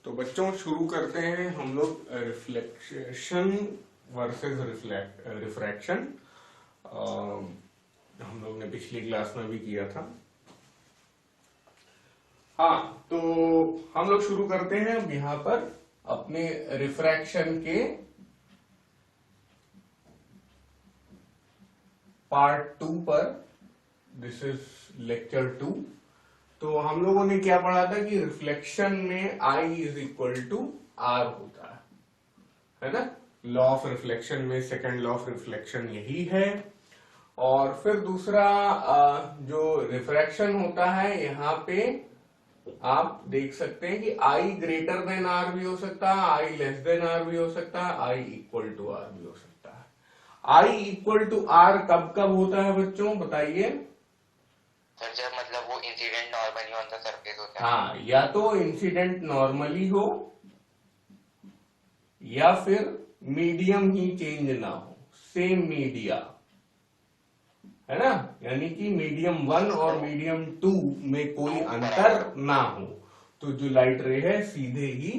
तो बच्चों शुरू करते हैं हम लोग रिफ्लेक्शन वर्सेस रिफ्रैक्शन। हम लोग ने पिछली क्लास में भी किया था। हाँ, तो हम लोग शुरू करते हैं अब यहाँ पर अपने रिफ्रैक्शन के पार्ट 2 पर। This is lecture 2। तो हम लोगों ने क्या पढ़ा था कि रिफ्लेक्शन में I is equal to R होता है ना। लॉ ऑफ रिफ्लेक्शन में सेकंड लॉ ऑफ रिफ्लेक्शन यही है। और फिर दूसरा जो रिफ्रैक्शन होता है, यहाँ पे आप देख सकते हैं कि I ग्रेटर देन R भी हो सकता है, I लेस देन R भी हो सकता है, I इक्वल टू R भी हो सकता है। I इक्वल टू R कब कब होता है बच्चों, बताइए। सर जब मतलब वो incident normally on the surface होता है। हाँ, या तो इंसिडेंट नॉर्मली हो या फिर मीडियम ही चेंज ना हो, सेम मीडिया, है ना। यानी कि मीडियम 1 और मीडियम 2 में कोई अंतर ना हो, तो जो लाइट रे है सीधे ही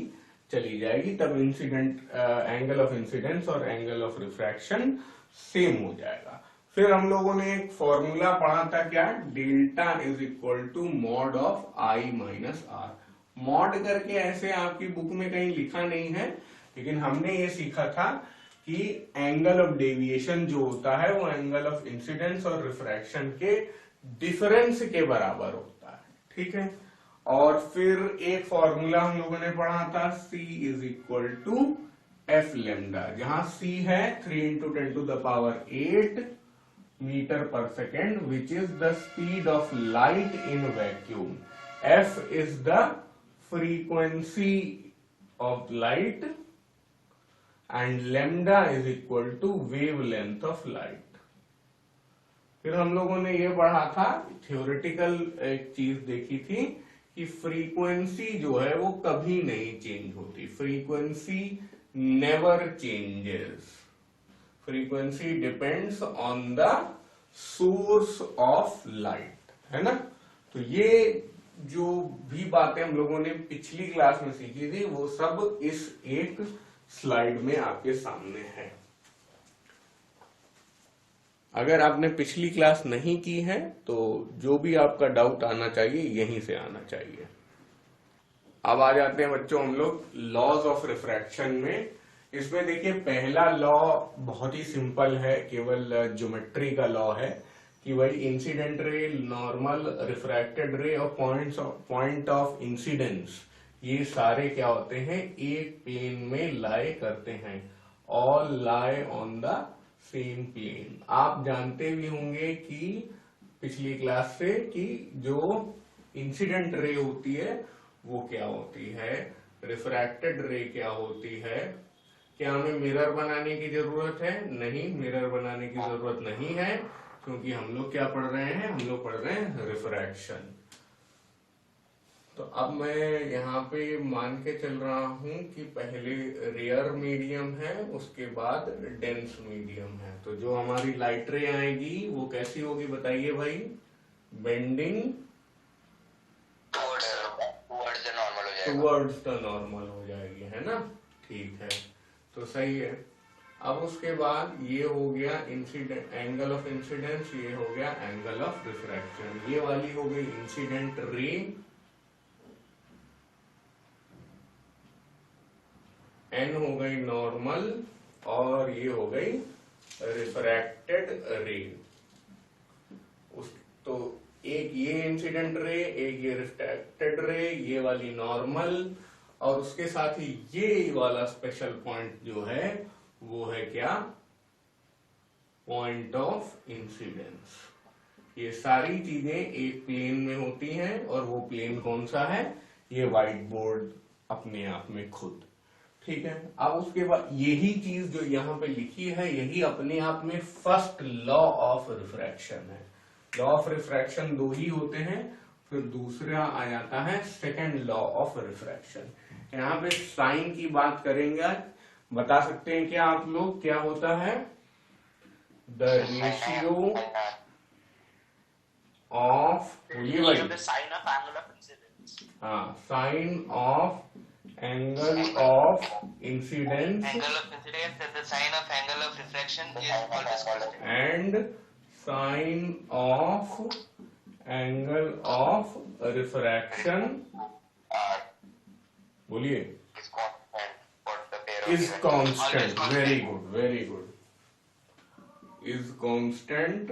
चली जाएगी, तब इंसिडेंट एंगल ऑफ इंसिडेंस और एंगल ऑफ रिफ्रैक्शन सेम हो जाएगा। फिर हम लोगों ने एक फॉर्मूला पढ़ा था, क्या, delta is equal to mod of I minus R. Mod करके ऐसे आपकी बुक में कहीं लिखा नहीं है, लेकिन हमने ये सीखा था कि एंगल ऑफ डेविएशन जो होता है वो एंगल ऑफ इंसिडेंस और रिफ्रैक्शन के डिफरेंस के बराबर होता है, ठीक है। और फिर एक फॉर्मूला हम लोगों ने पढ़ा था, C is equal to F lambda, जहां C है 3 into 10 to the power 8 metre per second, which is the speed of light in vacuum. F is the frequency of light and lambda is equal to wavelength of light. फिर हम लोगों ने ये पढ़ा था, theoretical एक चीज देखी थी कि फ्रीक्वेंसी जो है वो कभी नहीं चेंज होती, frequency never changes, frequency depends on the source of light, है ना। तो ये जो भी बातें हम लोगों ने पिछली क्लास में सीखी थी वो सब इस एक स्लाइड में आपके सामने है। अगर आपने पिछली क्लास नहीं की है तो जो भी आपका डाउट आना चाहिए यहीं से आना चाहिए। अब आ जाते हैं बच्चों हम लोग लॉज ऑफ रिफ्रैक्शन में। इसमें देखिए पहला लॉ बहुत ही सिंपल है, केवल ज्योमेट्री का लॉ है कि भाई इंसिडेंट रे, नॉर्मल, रिफ्रैक्टेड रे और पॉइंट ऑफ इंसिडेंस, ये सारे क्या होते हैं, एक प्लेन में लाई करते हैं, all lie on the same plane. आप जानते भी होंगे कि पिछली क्लास से कि जो इंसिडेंट रे होती है वो क्या होती है, रिफ्रैक्टेड रे क्या होती है। क्या हमें मिरर बनाने की जरूरत है? नहीं, मिरर बनाने की जरूरत नहीं है, क्योंकि हम लोग क्या पढ़ रहे हैं, हम लोग पढ़ रहे हैं रिफ्रैक्शन। तो अब मैं यहाँ पे मान के चल रहा हूं कि पहले रेयर मीडियम है, उसके बाद डेंस मीडियम है। तो जो हमारी लाइट रे आएगी वो कैसी होगी बताइए भाई, बेंडिंग टुवर्ड्स द नॉर्मल हो जाएगी, है ना। ठीक है, तो सही है। अब उसके बाद ये हो गया इंसिडेंट एंगल ऑफ इंसिडेंस, ये हो गया एंगल ऑफ रिफ्रैक्शन। ये वाली हो गई इंसिडेंट रे, एन हो गई नॉर्मल, और ये हो गई रिफ्रैक्टेड रे। तो एक ये इंसिडेंट रे, एक ये रिफ्रैक्टेड रे, ये वाली नॉर्मल, और उसके साथ ही ये वाला स्पेशल पॉइंट जो है वो है क्या, पॉइंट ऑफ इंसिडेंस। ये सारी चीजें एक प्लेन में होती हैं, और वो प्लेन कौन सा है, ये व्हाइट बोर्ड अपने आप में खुद, ठीक है। अब उसके बाद यही चीज जो यहाँ पे लिखी है, यही अपने आप में फर्स्ट लॉ ऑफ रिफ्रैक्शन है। लॉ ऑफ रिफ्रैक्शन दो ही होते हैं, फिर दूसरा आ जाता है सेकंड लॉ ऑफ रिफ्रैक्शन। यहाँ पे साइन की बात करेंगे, बता सकते हैं क्या आप लोग, क्या होता है, द रेशियो ऑफ, बोलिए भाई, sine of angle of incidence. हाँ, sine of angle of incidence Angle of incidence and the sign of angle of refraction is always constant. and sine of angle of refraction, बोलिए, Is constant for the pair of is given. constant. Always Very good, very good. Is constant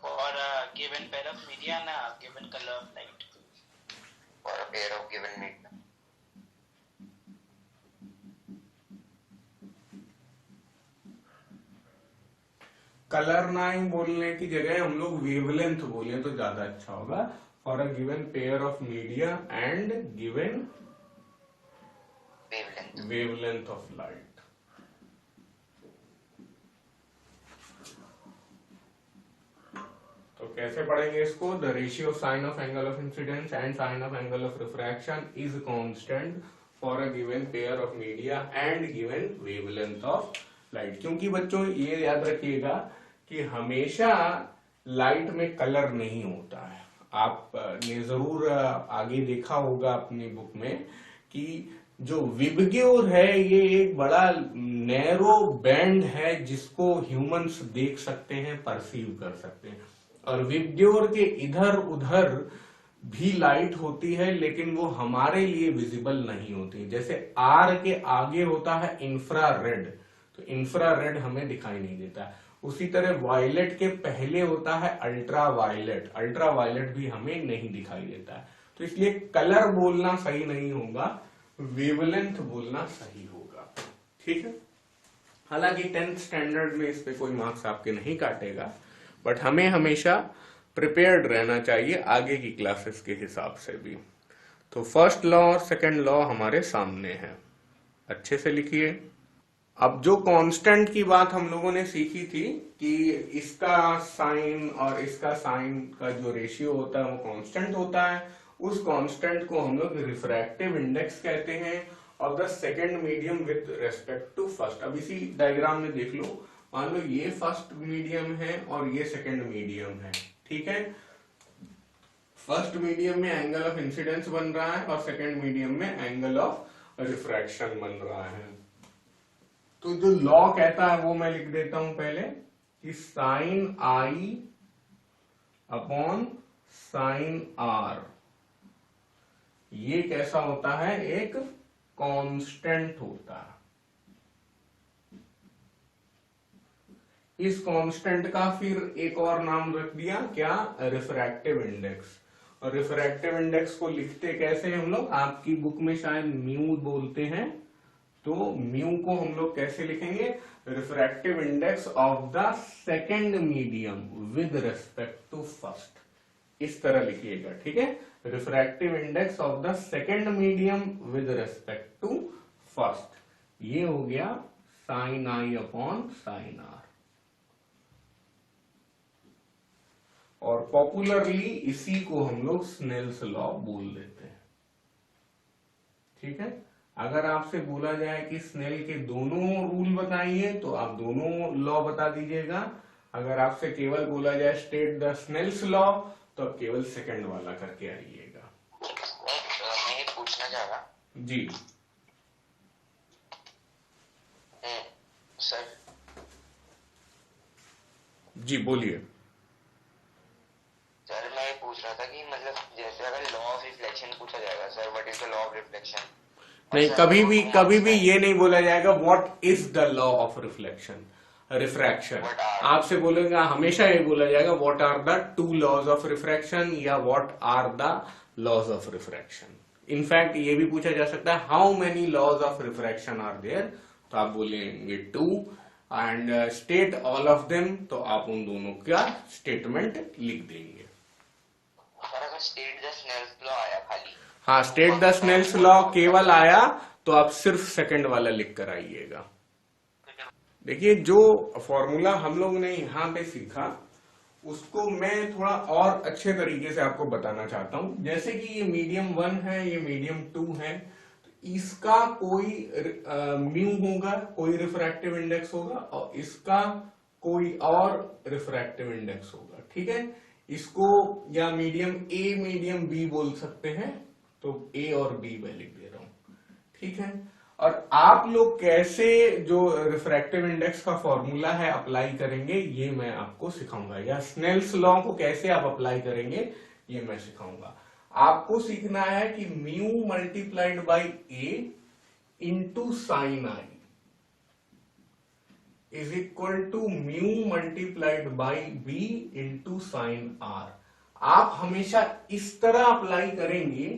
For a given pair of media and a given color of light. For a pair of given medium. Colour name बोलने की जगह हम लोग wavelength बोले तो ज्यादा अच्छा होगा. For a given pair of media and given Wavelength. Wavelength of light. तो कैसे पढ़ेंगे इसको? The ratio sine of angle of incidence and sine of angle of refraction is constant for a given pair of media and given wavelength of light. क्योंकि बच्चों ये याद रखिएगा कि हमेशा लाइट में कलर नहीं होता है. आपने जरूर आगे देखा होगा अपनी बुक में कि जो विबग्योर है ये एक बड़ा नैरो बैंड है जिसको ह्यूमंस देख सकते हैं, परसीव कर सकते हैं. और विबग्योर के इधर उधर भी लाइट होती है लेकिन वो हमारे लिए विजिबल नहीं होती. जैसे आर के आगे होता है इंफ्रारेड, तो इंफ्रारेड हमें दिखाई नहीं देता. उसी तरह वायलेट के पहले होता है अल्ट्रा वायलेट, अल्ट्रा वायलेट भी हमें नहीं दिखाई देता है. तो इसलिए कलर बोलना सही नहीं होगा, वेवलेंथ बोलना सही होगा. ठीक है. हालांकि 10th स्टैंडर्ड में इस पे कोई मार्क्स आपके नहीं काटेगा, बट हमें हमेशा प्रिपेयर्ड रहना चाहिए आगे की क्लासेस के हिसाब से भी. तो फर्स्ट लॉ और सेकंड लॉ हमारे सामने है, अच्छे से लिखिए. अब जो कांस्टेंट की बात हम लोगों ने सीखी थी कि इसका साइन और इसका साइन का जो रेशियो होता है वो कांस्टेंट होता है. उस कांस्टेंट को हम लोग रिफ्रैक्टिव इंडेक्स कहते हैं of the second medium with respect to first. अब इसी डायग्राम में देख लो, मान लो ये फर्स्ट मीडियम है और ये सेकंड मीडियम है. ठीक है. फर्स्ट मीडियम में एंगल ऑफ इंसिडेंस बन रहा है और सेकंड मीडियम में एंगल ऑफ रिफ्रैक्शन बन रहा है. तो जो लॉ कहता है वो मैं लिख देता हूं पहले कि sine I upon sine R ये कैसा होता है? एक कांस्टेंट होता है. इस कांस्टेंट का फिर एक और नाम रख दिया, क्या? Refractive index. और रिफ्रैक्टिव इंडेक्स को लिखते कैसे हम लोग? आपकी बुक में शायद म्यू बोलते हैं, तो म्यू को हम लोग कैसे लिखेंगे? Refractive index of the second medium with respect to first. इस तरह लिखिएगा. ठीक है. Refractive index of the second medium with respect to first. ये हो गया sine I upon sine R. और पॉपुलरली इसी को हम लोग स्नेल्स लॉ बोल देते हैं. ठीक है. अगर आपसे बोला जाए कि स्नेल के दोनों रूल बताइए तो आप दोनों लॉ बता दीजिएगा. अगर आपसे केवल बोला जाए स्टेट द स्नेल्स लॉ तो आप केवल सेकंड वाला करके आइएगा. मैं ये पूछना चाह रहा. जी सर. जी बोलिए. सर मैं ये पूछ रहा था कि मतलब जैसे अगर लॉ ऑफ रिफ्लेक्शन पूछा जाएगा, sir what is the law of reflection? नहीं, कभी भी ये नहीं बोला जाएगा what is the law of reflection refraction. आपसे बोलेगा हमेशा ये बोला जाएगा what are the two laws of refraction या what are the laws of refraction. In fact ये भी पूछा जा सकता है how many laws of refraction are there, तो आप बोलेंगे 2 and state all of them, तो आप उन दोनों का स्टेटमेंट लिख देंगे. सर अगर स्टेट द स्नेल्स लॉ आया खाली, हाँ, स्टेट द स्नेल्स लॉ केवल आया तो आप सिर्फ सेकंड वाला लिख कर आइएगा. देखिए जो फॉर्मूला हम लोग ने यहाँ पे सीखा उसको मैं थोड़ा और अच्छे तरीके से आपको बताना चाहता हूं. जैसे कि ये मीडियम 1 है, ये मीडियम 2 है, तो इसका कोई म्यू होगा, कोई रिफ्रैक्टिव इंडेक्स होगा, और इसका कोई और रिफ्रैक्टिव इंडेक्स होगा. ठीक है. इसको या मीडियम ए मीडियम बी बोल सकते हैं, तो ए और बी मैं लिख दे रहा हूं. ठीक है। और आप लोग कैसे जो रिफ्रैक्टिव इंडेक्स का फॉर्मूला है अप्लाई करेंगे ये मैं आपको सिखाऊंगा, या स्नेल्स लॉ को कैसे आप अप्लाई करेंगे ये मैं सिखाऊंगा। आपको सीखना है कि mu multiplied by A into sine I is equal to mu multiplied by B into sine R. आप हमेशा इस तरह अप्लाई करेंगे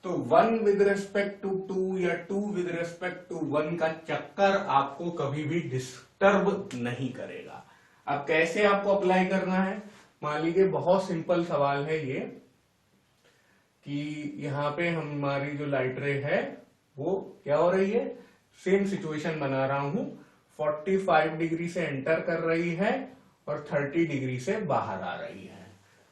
तो 1 विद रिस्पेक्ट टू 2 या 2 विद रिस्पेक्ट टू 1 का चक्कर आपको कभी भी डिस्टर्ब नहीं करेगा। अब कैसे आपको अप्लाई करना है, मान लीजिए बहुत सिंपल सवाल है ये कि यहां पे हमारी जो लाइट रे है वो क्या हो रही है, सेम सिचुएशन बना रहा हूं, 45 डिग्री से एंटर कर रही है और 30 डिग्री से बाहर आ रही है।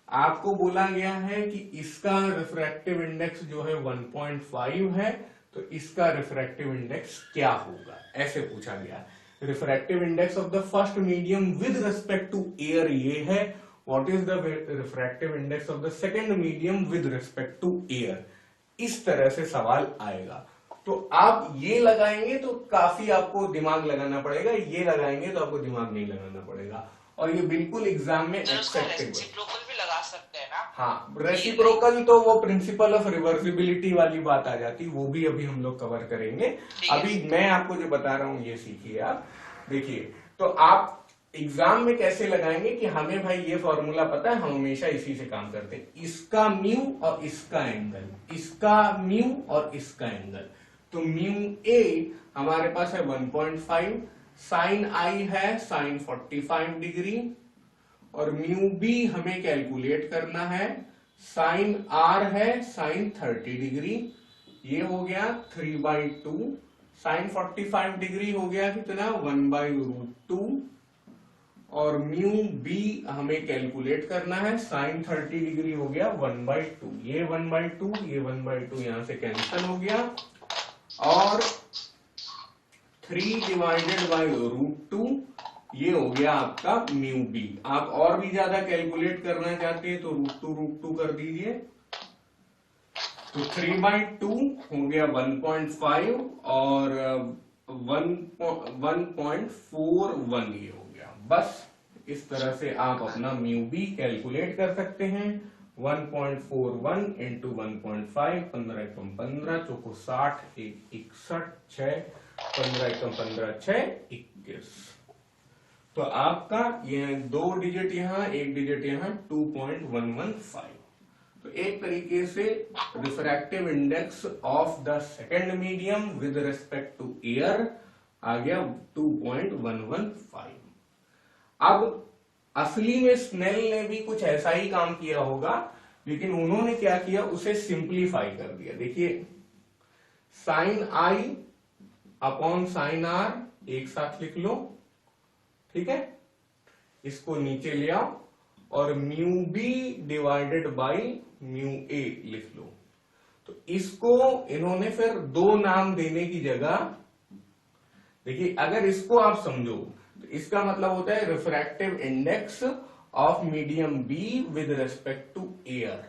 आपको बोला गया है कि इसका रिफ्रैक्टिव इंडेक्स जो है 1.5 है, तो इसका रिफ्रैक्टिव इंडेक्स क्या होगा, ऐसे पूछा गया। Refractive index of the first medium with respect to air ये है, what is the refractive index of the second medium with respect to air, इस तरह से सवाल आएगा। तो आप ये लगाएंगे तो काफी आपको दिमाग लगाना पड़ेगा, ये लगाएंगे तो आपको दिमाग नहीं लगाना पड़ेगा, और ये बिल्कुल एग्जाम में एक्सेप्टेबल। रेसिप्रोकल भी लगा सकते हैं ना? हाँ, रेसिप्रोकल तो वो प्रिंसिपल ऑफ रिवर्सिबिलिटी वाली बात आ जाती, वो भी अभी हम लोग कवर करेंगे। अभी मैं आपको जो बता रहा हूं ये सीखिए आप। देखिए, तो आप एग्जाम में कैसे लगाएंगे कि हमें भाई ये फॉर्मूला पता है, हम हमेशा इसी से काम करते हैं, इसका म्यू और इसका एंगल, इसका म्यू और इसका एंगल। तो म्यू ए हमारे पास है 1.5, साइन आई है साइन 45 डिग्री, और म्यू बी हमें कैलकुलेट करना है, साइन आर है साइन 30 डिग्री, ये हो गया 3/2, साइन 45 डिग्री हो गया कितना 1/√2, और म्यू बी हमें कैलकुलेट करना है, साइन 30 डिग्री हो गया 1/2, ये 1/2 ये 1/2 यहां से कैंसिल हो गया, और 3/√2 ये हो गया आपका म्यू बी। आप और भी ज्यादा कैलकुलेट करना चाहते हैं तो √2 कर दीजिए, तो 3/2 हो गया 1.5 और 1.41 ये हो गया। बस इस तरह से आप अपना म्यू बी कैलकुलेट कर सकते हैं। 1.41 इंटू 1.5, 15 एकम 15, चौको 60, 61, 6, 15 एकम 15, 6, 21। तो आपका ये 2 डिजिट यहाँ 1 डिजिट यहाँ 2.115। तो एक तरीके से refractive index of the second medium with respect to air आ गया 2.115। अब असली में स्नेल ने भी कुछ ऐसा ही काम किया होगा, लेकिन उन्होंने क्या किया, उसे सिंप्लीफाई कर दिया। देखिए, sine I upon sine R एक साथ लिख लो, ठीक है, इसको नीचे ले आओ, और mu B divided by mu A लिख लो। तो इसको इन्होंने फिर दो नाम देने की जगह, देखिए अगर इसको आप समझो तो इसका मतलब होता है refractive index of medium B with respect to air,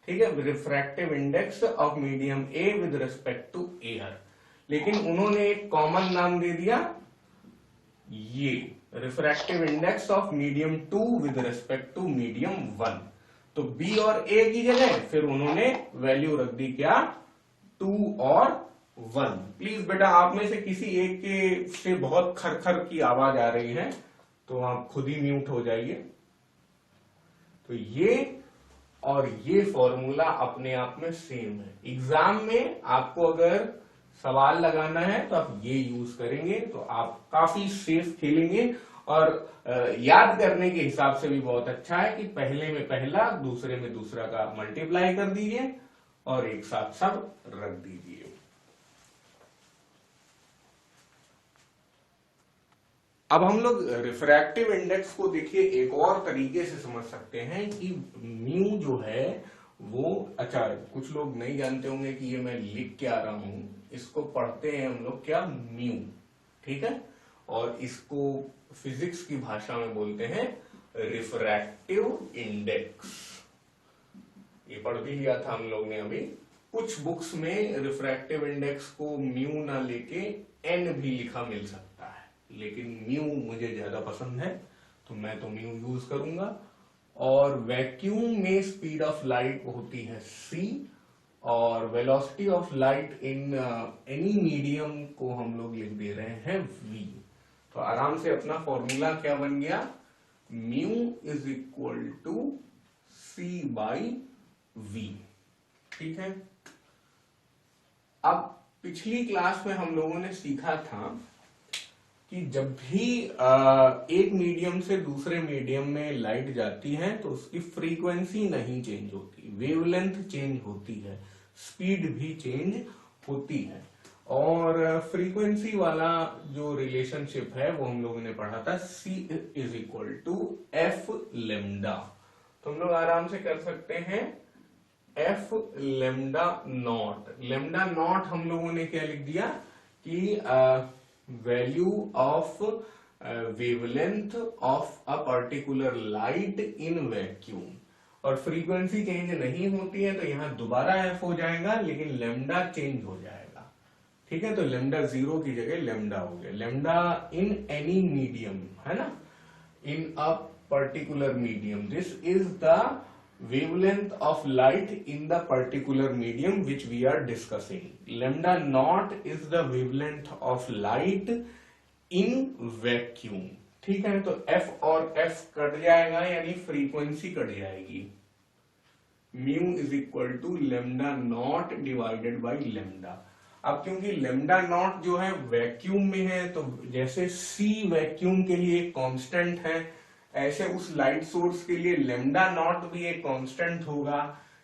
ठीक है, refractive index of medium A with respect to air. लेकिन उन्होंने एक कॉमन नाम दे दिया, ये refractive index of medium 2 with respect to medium 1। तो बी और ए की जगह फिर उन्होंने वैल्यू रख दी क्या, 2 और 1। प्लीज बेटा आप में से किसी एक के से बहुत खरखर की आवाज आ रही है तो आप खुद ही म्यूट हो जाइए। तो ये और ये फॉर्मूला अपने आप में सेम है। एग्जाम में आपको अगर सवाल लगाना है तो आप ये यूज करेंगे तो आप काफी सेफ खेलेंगे, और याद करने के हिसाब से भी बहुत अच्छा है कि पहले में पहला दूसरे में दूसरा का मल्टीप्लाई कर दीजिए और एक साथ सब रख दीजिए। अब हम लोग रिफ्रैक्टिव इंडेक्स को देखिए एक और तरीके से समझ सकते हैं कि म्यू जो है वो, अच्छा कुछ लोग नहीं जानते होंगे कि ये मैं लिख के आ रहा हूं, इसको पढ़ते हैं हम लोग क्या, म्यू, ठीक है, और इसको फिजिक्स की भाषा में बोलते हैं रिफ्रैक्टिव इंडेक्स। ये पढ़ भी लिया था हम लोग ने अभी कुछ बुक्स में रिफ्रैक्टिव इंडेक्स को म्यू ना लेके एन भी लिखा मिल सकता है, लेकिन म्यू मुझे ज्यादा पसंद है तो मैं तो म्यू यूज करूंगा। और वैक्यूम में स्पीड ऑफ लाइट होती है c और velocity of light in any medium को हम लोग लिख दे रहे हैं v। तो आराम से अपना फॉर्मूला क्या बन गया, mu is equal to c by v। ठीक है। अब पिछली क्लास में हम लोगों ने सीखा था कि जब भी एक मीडियम से दूसरे मीडियम में लाइट जाती है तो उसकी फ्रीक्वेंसी नहीं चेंज होती, वेवलेंथ चेंज होती है, स्पीड भी चेंज होती है। और फ्रीक्वेंसी वाला जो रिलेशनशिप है वो हम लोगों ने पढ़ा था, c is equal to F lambda. तो हम लोग आराम से कर सकते हैं f lambda nought. Lambda nought हम लोगों ने क्या लिख दिया कि value of wavelength of a particular light in vacuum. और फ्रीक्वेंसी चेंज नहीं होती है तो यहां दोबारा एफ हो जाएगा, लेकिन लेमडा चेंज हो जाएगा। ठीक है, तो लेमडा 0 की जगह लेमडा हो गया। लेमडा इन एनी मीडियम, है ना, in a particular medium, this is the wavelength of light in the particular medium which we are discussing. Lambda naught is the wavelength of light in vacuum. ठीक है, तो f और f cut जाएगा यानी frequency cut जाएगी। Mu is equal to lambda nought divided by lambda. अब क्योंकि lambda naught जो है वैक्यूम में है तो जैसे c वैक्यूम के लिए कांस्टेंट है, ऐसे उस लाइट सोर्स के लिए लेमडा नॉट भी एक कांस्टेंट होगा।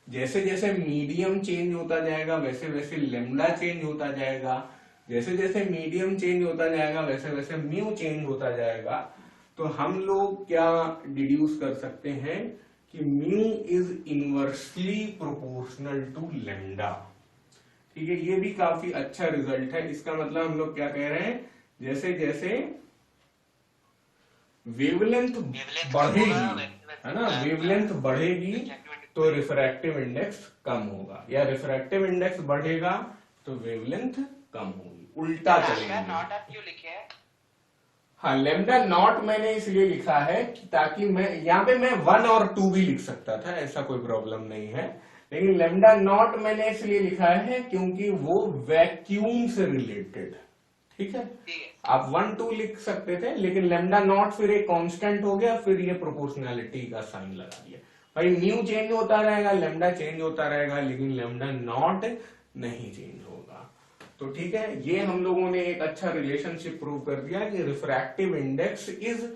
जैसे जैसे मीडियम चेंज होता जाएगा वैसे वैसे लेमडा चेंज होता जाएगा, जैसे जैसे मीडियम चेंज होता जाएगा वैसे वैसे म्यू चेंज होता जाएगा। तो हम लोग क्या डिड्यूस कर सकते हैं कि mu is inversely proportional to lambda. ठीक है, ये भी काफी अच्छा रिजल्ट है। इसका मतलब हम लोग क्या कह रहे हैं, जैसे जैसे वेवलेंथ बढ़ेगी, है ना, वेवलेंथ बढ़ेगी तो रिफ्रैक्टिव इंडेक्स कम होगा, या रिफ्रैक्टिव इंडेक्स बढ़ेगा तो वेवलेंथ कम होगी, उल्टा चलेंगे। नॉट आप क्यों लिखे हैं? हाँ, लेमडा नॉट मैंने इसलिए लिखा है कि ताकि मैं यहाँ पे मैं 1 और 2 भी लिख सकता था, ऐसा कोई प्रॉब्लम नहीं है, लेकिन लेमडा नॉट मैंने इसलिए लिखा है क्योंकि वो वैक्यूम से रिलेटेड। ठीक है, आप 1 2 लिख सकते थे, लेकिन लेमडा नॉट फिर एक कांस्टेंट हो गया, फिर ये प्रोपोर्शनैलिटी का साइन लगा दिया। भाई म्यू चेंज होता रहेगा, लेमडा चेंज होता रहेगा, लेकिन लेमडा नॉट नहीं चेंज होगा। तो ठीक है, ये हम लोगों ने एक अच्छा रिलेशनशिप प्रूव कर दिया कि refractive index is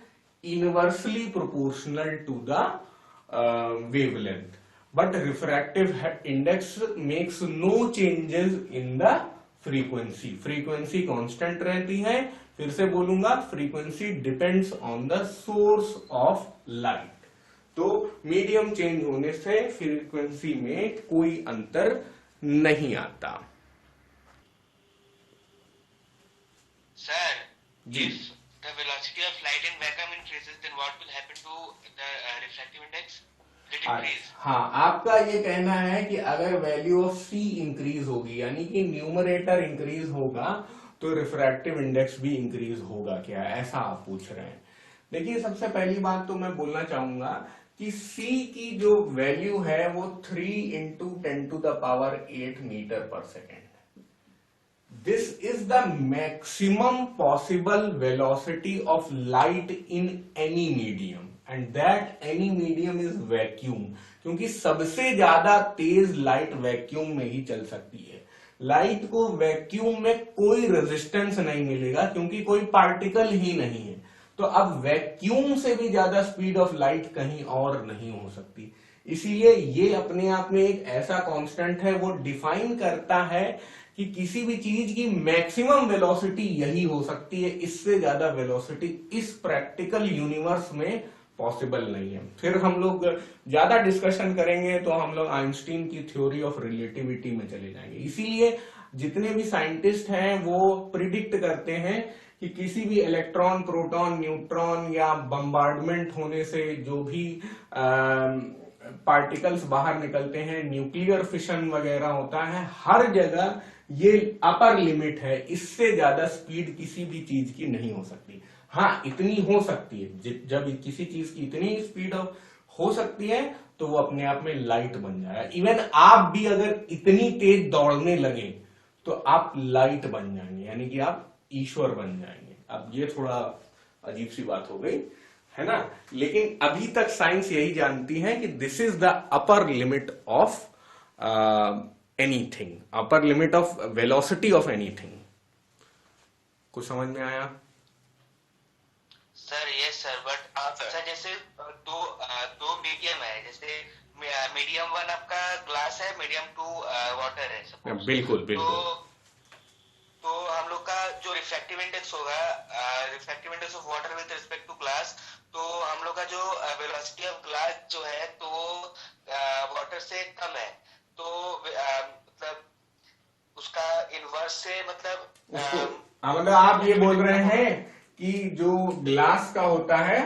inversely proportional to the wavelength, but refractive index makes no changes in the frequency. Frequency constant रहती है। फिर से बोलूंगा, frequency depends on the source of light. तो मीडियम चेंज होने से फ्रीक्वेंसी में कोई अंतर नहीं आता। Sir, ji. if the velocity of light in vacuum increases, then what will happen to the refractive index? Will it increase? हाँ, आपका ये कहना है कि अगर वैल्यू ऑफ c इंक्रीज होगी, यानी कि न्यूमरेटर इंक्रीज होगा, तो रिफ्रैक्टिव इंडेक्स भी इंक्रीज होगा क्या, ऐसा आप पूछ रहे हैं। देखिए, सबसे पहली बात तो मैं बोलना चाहूंगा कि c की जो वैल्यू है वो 3 × 10⁸ metre per second. This is the maximum possible velocity of light in any medium, and that any medium is vacuum, क्योंकि सबसे ज्यादा तेज लाइट वैक्यूम में ही चल सकती है। लाइट को वैक्यूम में कोई रेजिस्टेंस नहीं मिलेगा क्योंकि कोई पार्टिकल ही नहीं है। तो अब वैक्यूम से भी ज्यादा स्पीड ऑफ लाइट कहीं और नहीं हो सकती। इसीलिए ये अपने आप में एक ऐसा कांस्टेंट है, वो डिफाइन करता है कि किसी भी चीज की मैक्सिमम वेलोसिटी यही हो सकती है, इससे ज्यादा वेलोसिटी इस प्रैक्टिकल यूनिवर्स में पॉसिबल नहीं है। फिर हम लोग ज्यादा डिस्कशन करेंगे तो हम लोग आइंस्टीन की थ्योरी ऑफ रिलेटिविटी में चले जाएंगे। इसीलिए जितने भी साइंटिस्ट हैं वो प्रिडिक्ट करते हैं कि किसी भी इलेक्ट्रॉन, प्रोटॉन, न्यूट्रॉन या बम्बार्डमेंट होने से जो भी पार्टिकल्स बाहर निकलते हैं, न्यूक्लियर फिशन वगैरह होता है, हर जगह ये अपर लिमिट है, इससे ज्यादा स्पीड किसी भी चीज की नहीं हो सकती। हाँ, इतनी हो सकती है, जब किसी चीज की इतनी स्पीड हो सकती है तो वो अपने आप में लाइट बन जाएगा। इवन आप भी अगर इतनी तेज दौड़ने लगे तो आप लाइट बन जाएंगे, यानी कि आप ईश्वर बन जाएंगे। अब ये थोड़ा अजीब सी बात हो गई है ना, लेकिन अभी तक साइंस यही जानती है कि this is the upper limit of anything, upper limit of velocity of anything. कुछ समझ में आया? सर यस सर, बट आप सर जैसे दो मीडियम है, जैसे मीडियम 1 आपका ग्लास है, मीडियम 2 वाटर है suppose। बिल्कुल बिल्कुल। तो हम लोग का जो रिफ्रैक्टिव इंडेक्स होगा, refractive index of water with respect to glass, तो हम लोग का जो वेलोसिटी ऑफ ग्लास जो है तो वो वाटर से कम है, तो मतलब उसका इनवर्स से मतलब मतलब आप ये बोल रहे हैं कि जो ग्लास का होता है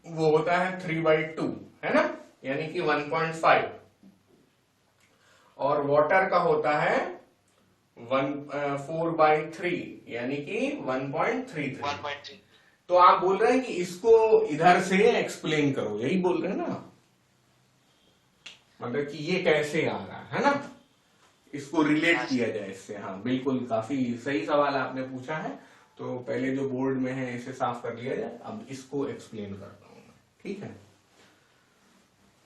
वो होता है 3/2, है ना, यानी कि 1.5, और वाटर का होता है 4/3, यानी कि 1.33। 1.3। तो आप बोल रहे हैं कि इसको इधर से एक्सप्लेन करो, यही बोल रहे हैं ना, मतलब कि ये कैसे आ रहा है ना, इसको रिलेट किया जाए इससे। हाँ बिल्कुल, काफी सही सवाल आपने पूछा है। तो पहले जो बोर्ड में है इसे साफ कर लिया जाए, अब इसको एक्सप्लेन करता हूं मैं, ठीक है।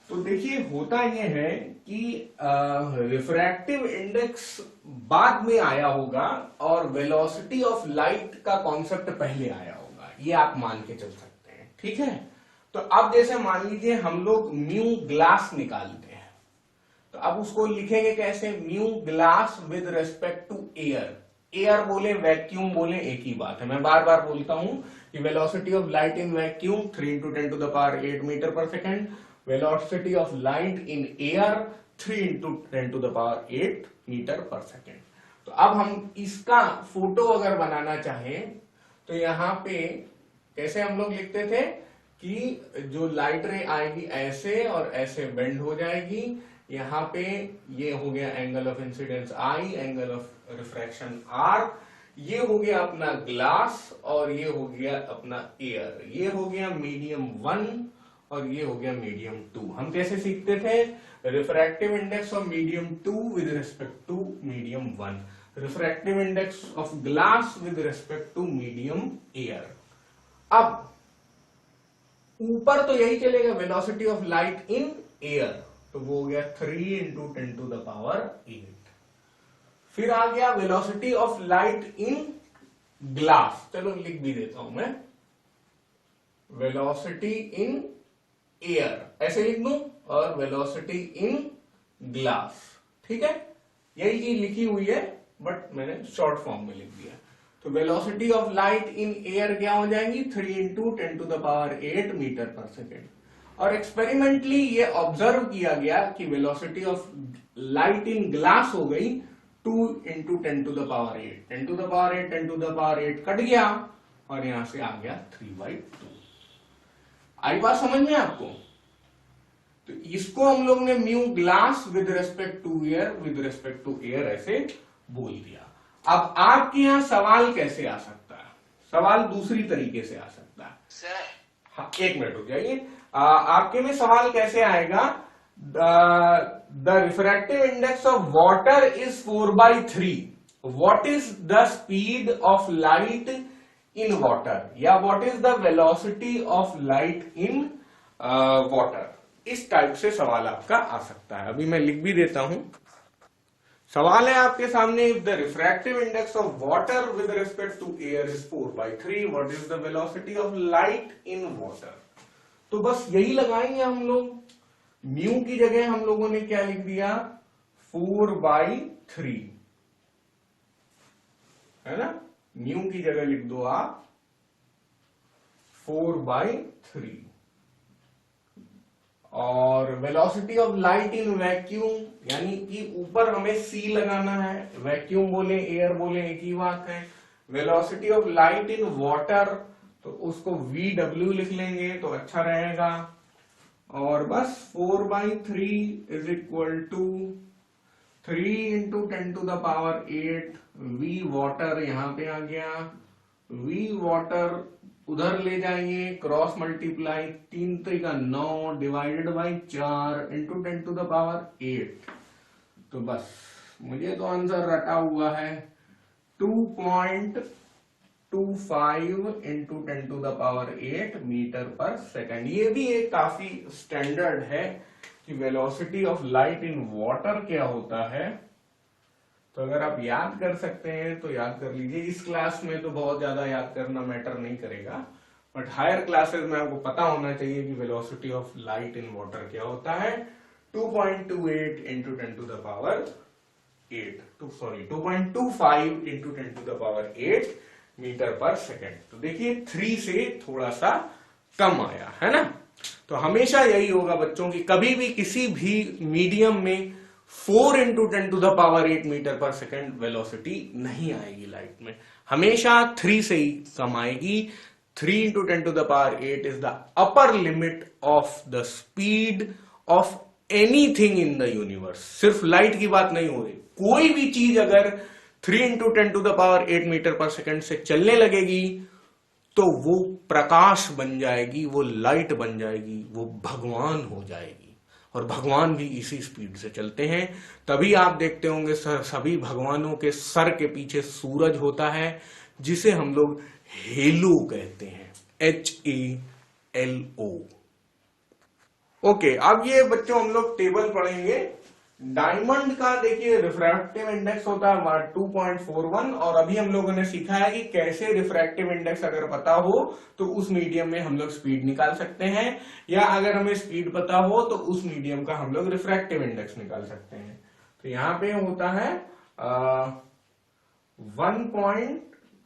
तो देखिए, होता यह है कि रिफ्रैक्टिव इंडेक्स बाद में आया होगा और वेलोसिटी ऑफ लाइट का कॉन्सेप्ट पहले आया होगा, ये आप मान के चल सकते हैं, ठीक है। तो अब जैसे मान लीजिए हम लोग म्यू ग्लास निकालते हैं, तो अब उसको लिखेंगे कैसे, mu glass with respect to air. Air बोले वैक्यूम बोले एक ही बात है, मैं बार बार बोलता हूं कि velocity of light in vacuum 3 × 10⁸ metre per second, velocity of light in air 3 × 10⁸ metre per second. तो अब हम इसका फोटो अगर बनाना चाहें तो यहां पे कैसे हम लोग लिखते थे कि जो लाइट रे आएगी ऐसे और ऐसे बेंड हो जाएगी, यहां पे ये हो गया angle of incidence I, angle of refraction R, ये हो गया अपना ग्लास और ये हो गया अपना एयर, ये हो गया मीडियम 1 और ये हो गया मीडियम 2। हम कैसे सीखते थे, refractive index of medium 2 with respect to medium 1, refractive index of glass with respect to medium air. अब ऊपर तो यही चलेगा, velocity of light in air, तो वो हो गया 3 × 10⁸। फिर आ गया velocity of light in glass, चलो लिख भी देता हूं मैं, वेलोसिटी इन एयर ऐसे लिख दूं, और वेलोसिटी इन ग्लास, ठीक है, यही चीज लिखी हुई है बट मैंने शॉर्ट फॉर्म में लिख दिया। तो velocity of light in air क्या हो जाएंगी, 3 × 10⁸ मीटर पर सेकेंड। और एक्सपेरिमेंटली ये ऑब्जर्व किया गया कि velocity of light in glass हो गई 2 × 10⁸। 10⁸ कट गया और यहां से आ गया 3/2। आई बात समझ में आपको? तो इसको हम लोग ने mu glass with respect to air ऐसे बोल दिया। अब आपके यहां सवाल कैसे आ सकता है, सवाल दूसरी तरीके से आ सकता है सर। हाँ, एक मिनट रुक जाइए, आपके में सवाल कैसे आएगा, the refractive index of water is 4/3, what is the speed of light in water, या what is the velocity of light in water, इस टाइप से सवाल आपका आ सकता है। अभी मैं लिख भी देता हूं, सवाल है आपके सामने, if the refractive index of water with respect to air is 4/3, what is the velocity of light in water. तो बस यही लगाएंगे हम लोग, म्यू की जगह हम लोगों ने क्या लिख दिया, 4/3, है ना, म्यू की जगह लिख दो आप 4/3, और velocity of light in vacuum, यानी कि ऊपर हमें सी लगाना है, वैक्यूम बोले एयर बोले एक ही बात है। Velocity of light in water, तो उसको VW लिख लेंगे तो अच्छा रहेगा। और बस 4/3 is equal to 3 × 10⁸ V water यहां पे आ गया, V वाटर उधर ले जाइए, क्रॉस मल्टीप्लाई, 3 × 9 डिवाइडेड बाई 4 × 10⁸। तो बस मुझे तो आंसर रटा हुआ है 2.25 × 10⁸ मीटर पर सेकंड। ये भी एक काफी स्टैंडर्ड है कि velocity of light in water क्या होता है। तो अगर आप याद कर सकते हैं तो याद कर लीजिए। इस क्लास में तो बहुत ज्यादा याद करना मैटर नहीं करेगा, बट हायर क्लासेस में आपको पता होना चाहिए कि velocity of light in water क्या होता है। 2.28 × 2.25 × 10⁸ मीटर पर सेकेंड। तो देखिए 3 से थोड़ा सा कम आया है ना। तो हमेशा यही होगा बच्चों की कभी भी किसी भी मीडियम में 4 × 10⁸ मीटर पर सेकेंड वेलोसिटी नहीं आएगी लाइट में, हमेशा 3 से ही कम आएगी। 3 × 10⁸ is the upper limit of the speed of anything in the universe. सिर्फ लाइट की बात नहीं हो रही, कोई भी चीज अगर 3 × 10⁸ मीटर पर सेकेंड से चलने लगेगी तो वो प्रकाश बन जाएगी, वो लाइट बन जाएगी, वो भगवान हो जाएगी। और भगवान भी इसी स्पीड से चलते हैं। तभी आप देखते होंगे सभी भगवानों के सर के पीछे सूरज होता है, जिसे हम लोग हेलो कहते हैं, HALO। ओके, अब ये बच्चों हम लोग टेबल पढ़ेंगे। डायमंड का देखिए रिफ्रैक्टिव इंडेक्स होता है 2.41, और अभी हम लोगों ने सीखा है कि कैसे रिफ्रैक्टिव इंडेक्स अगर पता हो तो उस मीडियम में हम लोग स्पीड निकाल सकते हैं, या अगर हमें स्पीड पता हो तो उस मीडियम का हम लोग रिफ्रैक्टिव इंडेक्स निकाल सकते हैं। तो यहां पे होता है 1.25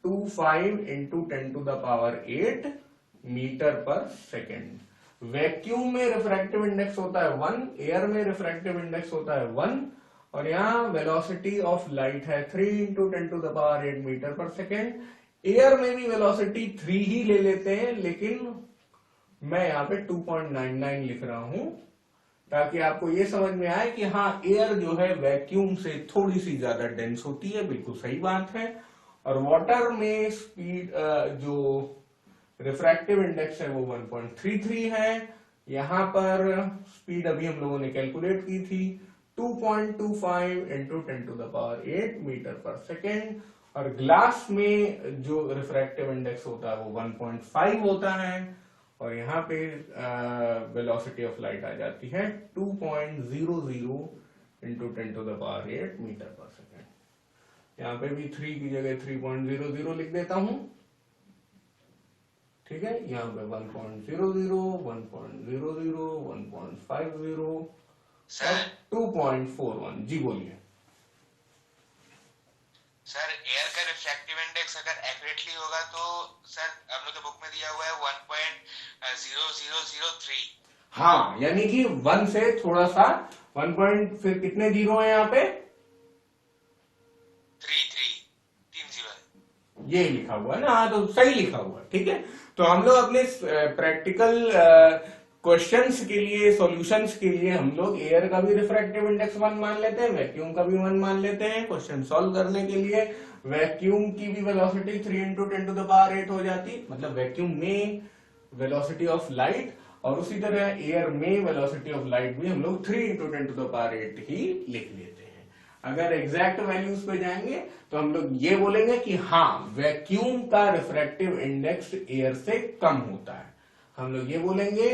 × 10⁸ मीटर पर सेकेंड। वैक्यूम में रिफ्रैक्टिव इंडेक्स होता है 1, एयर में रिफ्रैक्टिव इंडेक्स होता है 1, और यहां वेलोसिटी ऑफ लाइट है 3 × 10⁸ मीटर पर सेकेंड। एयर में भी वेलोसिटी 3 ही ले लेते हैं, लेकिन मैं यहां पे 2.99 लिख रहा हूं ताकि आपको ये समझ में आए कि हाँ, एयर जो है वैक्यूम से थोड़ी सी ज्यादा डेंस होती है, बिल्कुल सही बात है। और वाटर में स्पीड जो रिफ्रैक्टिव इंडेक्स है वो 1.33 है। यहां पर स्पीड अभी हम लोगों ने कैलकुलेट की थी 2.25 × 10⁸ मीटर पर सेकेंड। और ग्लास में जो रिफ्रैक्टिव इंडेक्स होता है वो 1.5 होता है, और यहाँ पे वेलोसिटी ऑफ लाइट आ जाती है 2.00 × 10⁸ मीटर पर सेकेंड। यहाँ पे भी 3 की जगह 3.00 लिख देता हूं, ठीक है। यहाँ पे 1.00, 1.00, 1.50 और 2.41। जी बोलिए सर। एयर का रिफ्रैक्टिव इंडेक्स अगर एक्यूरेटली होगा तो सर हम लोग के बुक में दिया हुआ है 1.0003। हाँ, यानी कि 1 से थोड़ा सा 1. फिर कितने जीरो है यहाँ पे? 3 जीरो है, ये लिखा हुआ है ना। हाँ, तो सही लिखा हुआ है, ठीक है। तो हम लोग अपने प्रैक्टिकल क्वेश्चंस के लिए, सॉल्यूशंस के लिए हम लोग एयर का भी रिफ्रैक्टिव इंडेक्स 1 मान लेते हैं, वैक्यूम का भी 1 मान लेते हैं। क्वेश्चन सॉल्व करने के लिए वैक्यूम की भी वेलोसिटी 3 × 10⁸ हो जाती, मतलब वैक्यूम में वेलोसिटी ऑफ लाइट, और उसी तरह एयर में वेलोसिटी ऑफ लाइट भी हम लोग 3 × 10⁸ ही लिख लेते हैं। अगर एग्जैक्ट वैल्यूज पे जाएंगे तो हम लोग ये बोलेंगे कि हाँ, वैक्यूम का रिफ्रैक्टिव इंडेक्स एयर से कम होता है। हम लोग ये बोलेंगे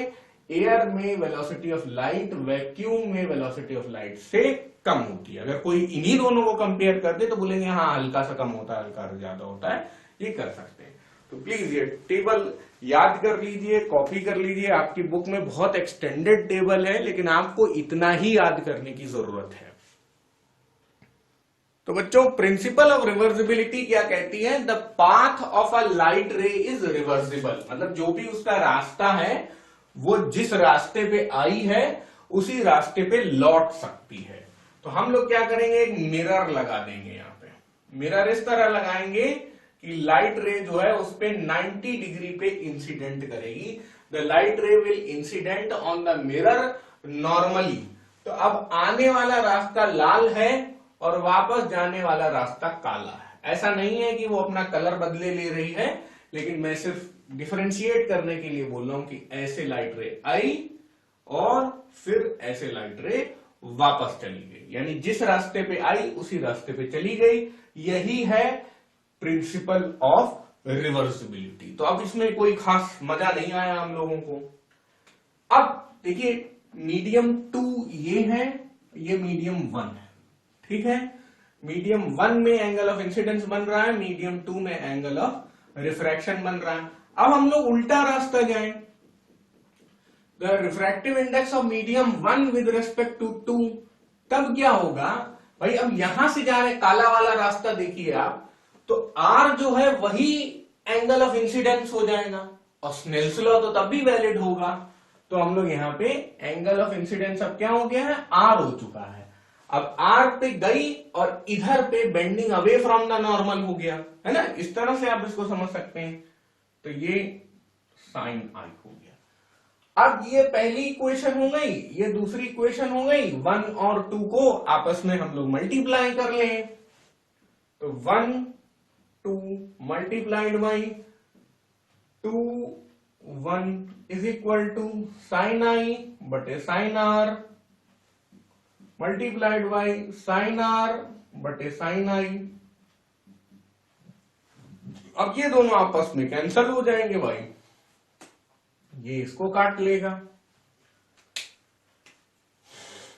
एयर में वेलोसिटी ऑफ लाइट वैक्यूम में वेलोसिटी ऑफ लाइट से कम होती है। अगर कोई इन्हीं दोनों को कंपेयर कर दे तो बोलेंगे हाँ, हल्का सा कम होता है, हल्का ज्यादा होता है। ये कर सकते हैं। तो प्लीज ये टेबल याद कर लीजिए, कॉपी कर लीजिए। आपकी बुक में बहुत एक्सटेंडेड टेबल है, लेकिन आपको इतना ही याद करने की जरूरत है। तो बच्चों, प्रिंसिपल ऑफ रिवर्सिबिलिटी क्या कहती है? The path of a light रे इज रिवर्सिबल, मतलब जो भी उसका रास्ता है वो जिस रास्ते पे आई है उसी रास्ते पे लौट सकती है। तो हम लोग क्या करेंगे, एक मिरर लगा देंगे। यहाँ पे मिरर इस तरह लगाएंगे कि लाइट रे जो है उस पे 90 डिग्री पे इंसिडेंट करेगी, द लाइट रे will incident on the mirror normally. तो अब आने वाला रास्ता लाल है और वापस जाने वाला रास्ता काला है। ऐसा नहीं है कि वो अपना कलर बदले ले रही है, लेकिन मैं सिर्फ डिफरेंशिएट करने के लिए बोल रहा हूं कि ऐसे लाइट रे आई और फिर ऐसे लाइट रे वापस चली गई, यानी जिस रास्ते पे आई उसी रास्ते पे चली गई। यही है प्रिंसिपल ऑफ रिवर्सिबिलिटी। तो अब इसमें कोई खास मजा नहीं आया हम लोगों को। अब देखिए मीडियम 2 ये है, ये मीडियम 1 है, ठीक है। मीडियम 1 में एंगल ऑफ इंसिडेंस बन रहा है, मीडियम 2 में एंगल ऑफ रिफ्रैक्शन बन रहा है। अब हम लोग उल्टा रास्ता जाएं, the refractive index of medium 1 with respect to 2, तब क्या होगा भाई। अब यहां से जा रहे काला वाला रास्ता देखिए आप, तो आर जो है वही एंगल ऑफ इंसिडेंस हो जाएगा और स्नेल्स लॉ तो तब भी वैलिड होगा। तो हम लोग यहां पे एंगल ऑफ इंसिडेंस अब क्या हो गया है, आर हो चुका है। अब आर पे गई और इधर पे bending away from the normal हो गया, है ना। इस तरह से आप इसको समझ सकते हैं। तो ये साइन आई हो गया। अब ये पहली इक्वेशन हो गई, ये दूसरी इक्वेशन हो गई। 1 और 2 को आपस में हम लोग मल्टीप्लाई कर लें, तो 1 2 multiplied by 2 1 is equal to sine I बटे sine R multiplied by sine R बटे साइन आई। अब ये दोनों आपस में कैंसल हो जाएंगे भाई, ये इसको काट लेगा,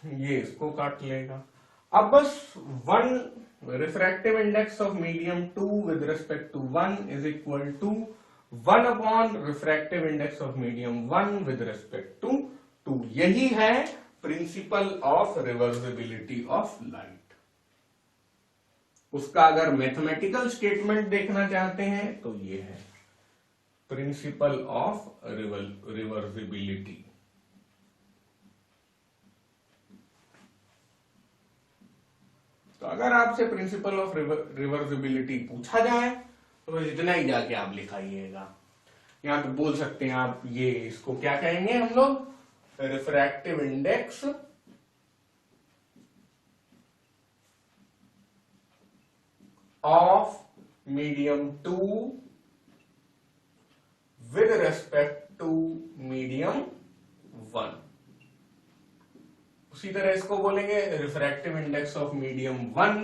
ये इसको काट लेगा। अब बस 1 refractive index of medium 2 with respect to 1 is equal to 1 upon refractive index of medium 1 with respect to 2। यही है principle of reversibility of light. उसका अगर मैथमेटिकल स्टेटमेंट देखना चाहते हैं तो ये है प्रिंसिपल ऑफ रिवर्सिबिलिटी। तो अगर आपसे प्रिंसिपल ऑफ रिवर्सिबिलिटी पूछा जाए तो बस इतना ही जाके आप लिखाइएगा। यहां पे बोल सकते हैं आप, ये इसको क्या कहेंगे हम लोग, refractive index of medium 2 with respect to medium 1। उसी तरह इसको बोलेंगे refractive index of medium 1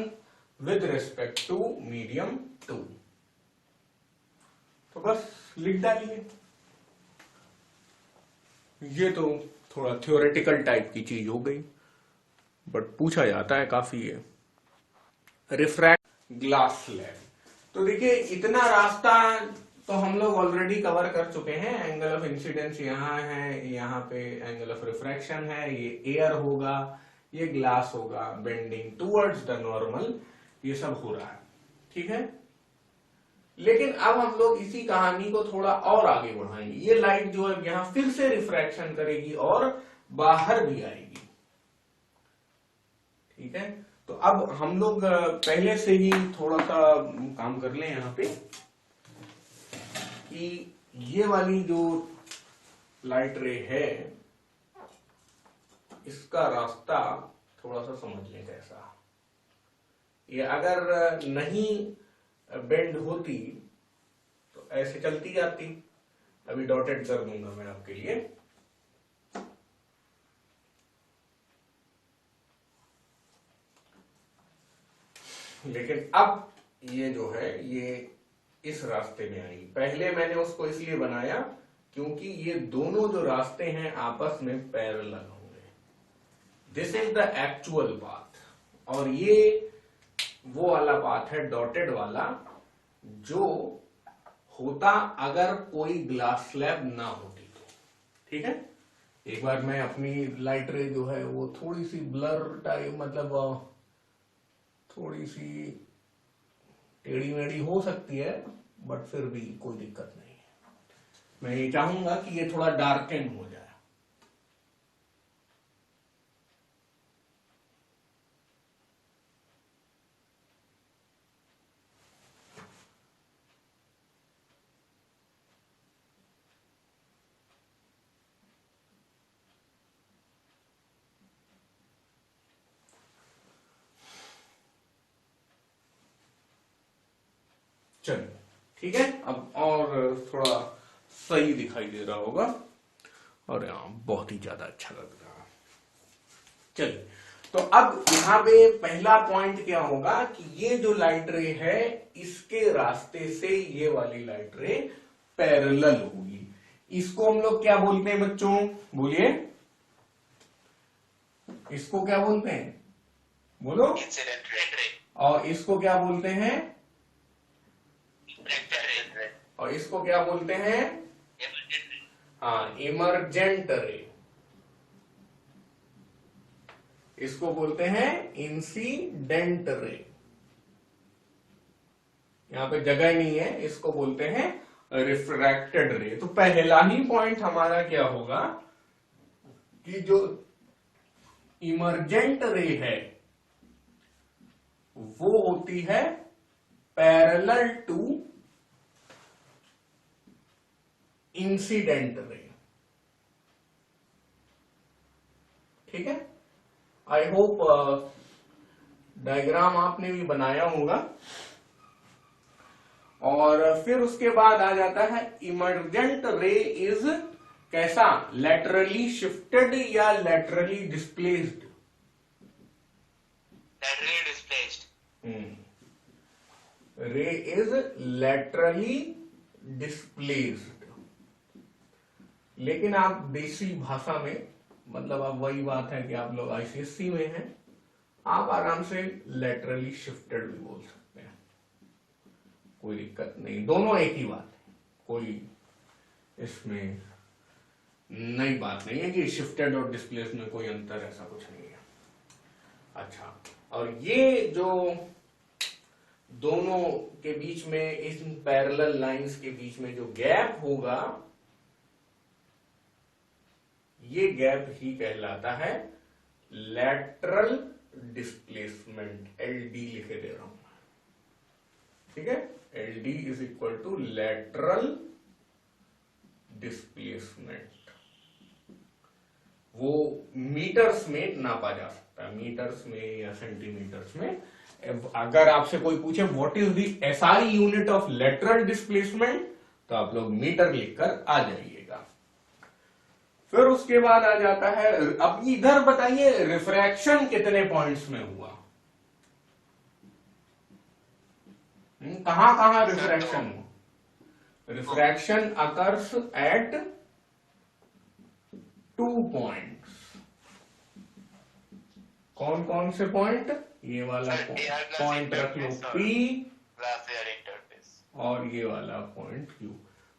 with respect to medium 2। तो बस लिख डालिए। ये तो थोड़ा थ्योरेटिकल टाइप की चीज हो गई, बट पूछा जाता है काफी है। रिफ्रैक्ट ग्लास स्लैब, तो देखिए इतना रास्ता तो हम लोग ऑलरेडी कवर कर चुके हैं। एंगल ऑफ इंसिडेंस यहाँ है, यहाँ पे एंगल ऑफ रिफ्रैक्शन है, ये एयर होगा, ये ग्लास होगा, बेंडिंग टूवर्ड्स द नॉर्मल, ये सब हो रहा है, ठीक है। लेकिन अब हम लोग इसी कहानी को थोड़ा और आगे बढ़ाएंगे। ये लाइट जो है यहां फिर से रिफ्रैक्शन करेगी और बाहर भी आएगी, ठीक है। तो अब हम लोग पहले से ही थोड़ा सा काम कर लें यहाँ पे कि ये वाली जो लाइट रे है इसका रास्ता थोड़ा सा समझ लें कैसा। ये अगर नहीं बेंड होती तो ऐसे चलती जाती। अभी डॉटेड कर दूंगा मैं आपके लिए। लेकिन अब ये जो है ये इस रास्ते में आएगी। पहले मैंने उसको इसलिए बनाया क्योंकि ये दोनों जो रास्ते हैं आपस में पैरेलल होंगे। This is the actual path और ये वो वाला पाथ है डॉटेड वाला जो होता अगर कोई ग्लास स्लैब ना होती तो, ठीक है। एक बार मैं अपनी लाइट रे जो है वो थोड़ी सी ब्लर टाइप, मतलब थोड़ी सी टेढ़ी मेढ़ी हो सकती है, बट फिर भी कोई दिक्कत नहीं है। मैं ये चाहूंगा कि ये थोड़ा डार्कन हो जाए। चलिए ठीक है, अब और थोड़ा सही दिखाई दे रहा होगा, और यहाँ बहुत ही ज्यादा अच्छा लग रहा है। चलिए, तो अब यहाँ पे पहला पॉइंट क्या होगा कि ये जो लाइट रे है इसके रास्ते से ये वाली लाइट रे पैरेलल होगी। इसको हम लोग क्या बोलते हैं बच्चों, बोलिए, इसको क्या बोलते हैं, बोलो। Incident ray. और इसको क्या बोलते हैं, रिफ्लेक्टेड रे। और इसको क्या बोलते हैं, इमर्जेंट रे। हाँ, इमर्जेंट रे। इसको बोलते हैं इंसिडेंट रे। यहां पे जगह नहीं है, इसको बोलते हैं रिफ्रैक्टेड रे। तो पहला ही पॉइंट हमारा क्या होगा कि जो इमर्जेंट रे है वो होती है पैरेलल टू इंसिडेंट रे। ठीक है, आई होप डायग्राम आपने भी बनाया होगा। और फिर उसके बाद आ जाता है इमर्जेंट रे इज कैसा, लैटरली शिफ्टेड या लैटरली डिस्प्लेस्ड। Laterally displaced. रे इज लैटरली डिस्प्लेस्ड। लेकिन आप देसी भाषा में, मतलब अब वही बात है कि आप लोग आईसीएससी में हैं, आप आराम से लैटरली शिफ्टेड भी बोल सकते हैं, कोई दिक्कत नहीं, दोनों एक ही बात है, कोई इसमें नई बात नहीं है कि शिफ्टेड और डिस्प्लेस्ड में कोई अंतर, ऐसा कुछ नहीं है। अच्छा, और ये जो दोनों के बीच में, इस पैरेलल लाइंस के बीच में जो गैप होगा, ये गैप ही कहलाता है लैटरल डिस्प्लेसमेंट। एलडी लिखे दे रहा हूं, ठीक है, LD is equal to lateral displacement. वो मीटर्स में नापा जा सकता है, मीटर्स में या सेंटीमीटर्स में। अगर आपसे कोई पूछे what is the SI unit of lateral displacement, तो आप लोग मीटर लिखकर आ जाइएगा। फिर उसके बाद आ जाता है, अब इधर बताइए रिफ्रैक्शन कितने पॉइंट्स में हुआ, कहां कहां रिफ्रैक्शन हुआ। Refraction occurs at 2 points. कौन कौन से पॉइंट, ये वाला पॉइंट रख लो P, ग्लास एयर इंटरफेस, और ये वाला पॉइंट Q।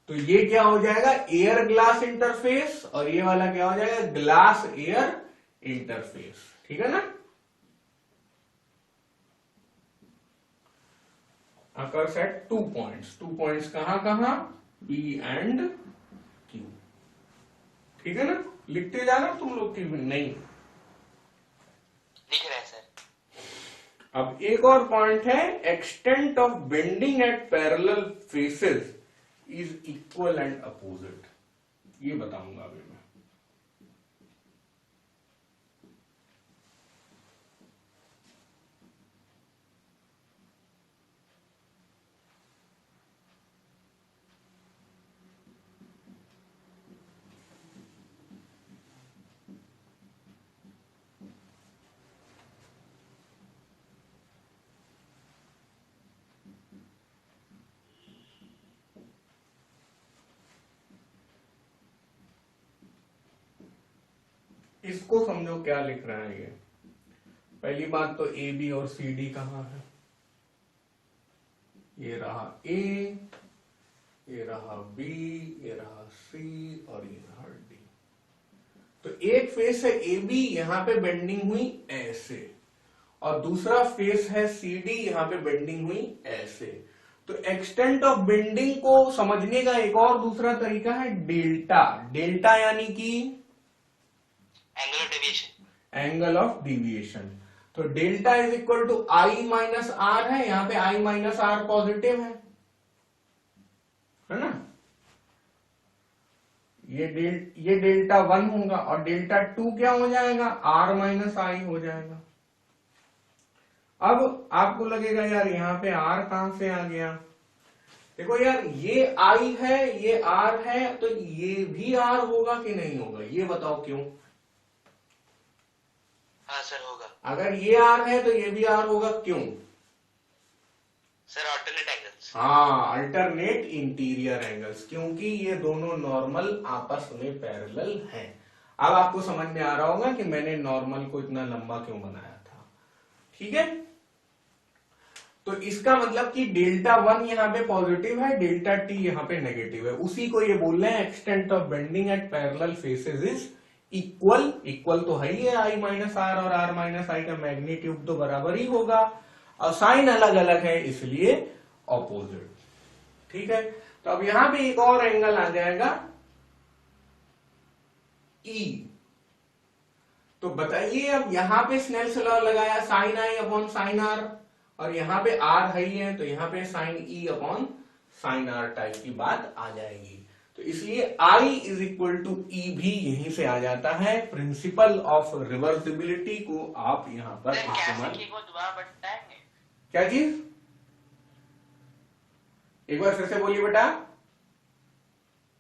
तो ये क्या हो जाएगा, एयर ग्लास इंटरफेस, और ये वाला क्या हो जाएगा, ग्लास एयर इंटरफेस। ठीक है ना। Occurs at 2 points. 2 पॉइंट्स कहां कहां, P एंड Q। ठीक है ना, लिखते जाना तुम लोग की नहीं, लिख रहे हैं सर। अब एक और पॉइंट है, extent of bending at parallel faces is equal and opposite. ये बताऊंगा अभी मैं। इसको समझो क्या लिख रहा है ये। पहली बात तो ए बी और सी डी कहां है, ये रहा ए, ये रहा बी, ये रहा सी, और ये रहा डी। तो एक फेस है ए बी, यहां पे बेंडिंग हुई ऐसे, और दूसरा फेस है सी डी, यहां पे बेंडिंग हुई ऐसे। तो एक्सटेंट ऑफ बेंडिंग को समझने का एक और दूसरा तरीका है डेल्टा। डेल्टा यानी कि angle of deviation, angle of deviation. तो delta is equal to I minus R है, यहां पे आई माइनस आर पॉजिटिव है ना। ये डेल्टा 1 होगा, और डेल्टा 2 क्या हो जाएगा, आर माइनस आई हो जाएगा। अब आपको लगेगा यार यहां पे आर कहां से आ गया, देखो यार, ये आई है, ये आर है, तो ये भी आर होगा कि नहीं होगा, ये बताओ क्यों? हाँ सर होगा। अगर ये आर है तो ये भी आर होगा, क्यों? Sir alternate angles. हाँ, अल्टरनेट इंटीरियर एंगल्स, क्योंकि ये दोनों नॉर्मल आपस में पैरेलल हैं। अब आपको समझ में आ रहा होगा कि मैंने नॉर्मल को इतना लंबा क्यों बनाया था। ठीक है, तो इसका मतलब कि डेल्टा वन यहाँ पे पॉजिटिव है, डेल्टा टी यहाँ पे नेगेटिव है। उसी को ये बोल रहे हैं extent of bending at parallel faces is equal. Equal तो है ही है, आई माइनस आर और आर माइनस आई का मैग्नीट्यूड तो बराबर ही होगा, और साइन अलग अलग है इसलिए ऑपोजिट। ठीक है, तो अब यहां पे एक और एंगल आ जाएगा ई। तो बताइए, अब यहां पे स्नेल्स लॉ लगाया, sine I upon sine R, और यहां पे आर है ही है, तो यहां पे sine E upon sine R type की बात आ जाएगी। तो इसलिए I is equal to E भी यहीं से आ जाता है। प्रिंसिपल ऑफ रिवर्सिबिलिटी को आप यहां पर सर कैसे इस्तेमाल। की को दोबारा बताएंगे? क्या चीज? एक बार फिर से बोलिए बेटा।